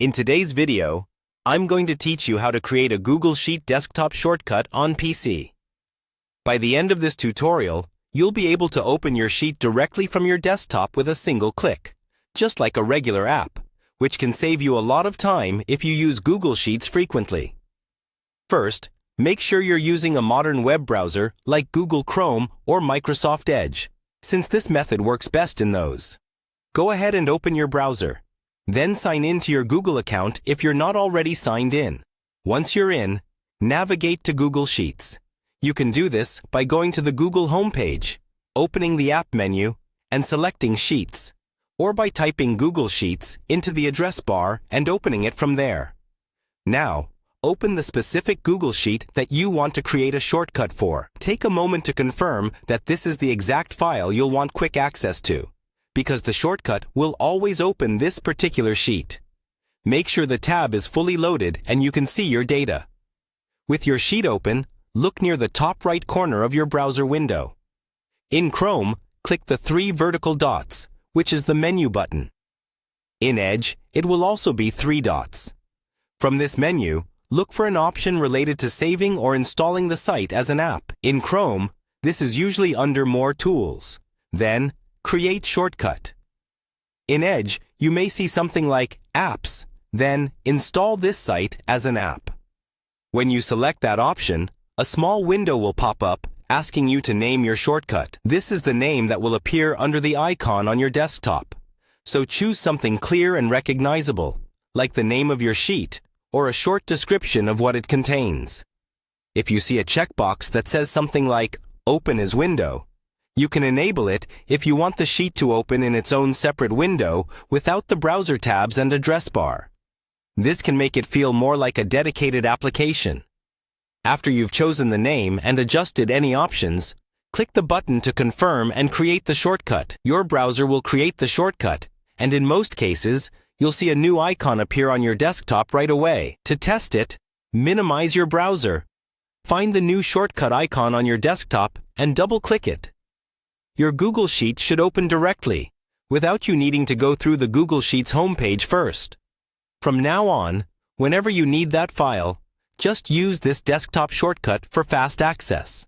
In today's video, I'm going to teach you how to create a Google Sheet desktop shortcut on PC. By the end of this tutorial, you'll be able to open your sheet directly from your desktop with a single click, just like a regular app, which can save you a lot of time if you use Google Sheets frequently. First, make sure you're using a modern web browser like Google Chrome or Microsoft Edge, since this method works best in those. Go ahead and open your browser. Then sign in to your Google account if you're not already signed in. Once you're in, navigate to Google Sheets. You can do this by going to the Google homepage, opening the app menu, and selecting Sheets, or by typing Google Sheets into the address bar and opening it from there. Now, open the specific Google Sheet that you want to create a shortcut for. Take a moment to confirm that this is the exact file you'll want quick access to, because the shortcut will always open this particular sheet. Make sure the tab is fully loaded and you can see your data. With your sheet open, look near the top right corner of your browser window. In Chrome, click the 3 vertical dots, which is the menu button. In Edge, it will also be 3 dots. From this menu, look for an option related to saving or installing the site as an app. In Chrome, this is usually under More Tools. Then, Create Shortcut. In Edge, you may see something like Apps, then Install this site as an app. When you select that option, a small window will pop up asking you to name your shortcut. This is the name that will appear under the icon on your desktop. So choose something clear and recognizable, like the name of your sheet or a short description of what it contains. If you see a checkbox that says something like Open as Window, you can enable it if you want the sheet to open in its own separate window without the browser tabs and address bar. This can make it feel more like a dedicated application. After you've chosen the name and adjusted any options, click the button to confirm and create the shortcut. Your browser will create the shortcut, and in most cases, you'll see a new icon appear on your desktop right away. To test it, minimize your browser. Find the new shortcut icon on your desktop and double-click it. Your Google Sheet should open directly, without you needing to go through the Google Sheets homepage first. From now on, whenever you need that file, just use this desktop shortcut for fast access.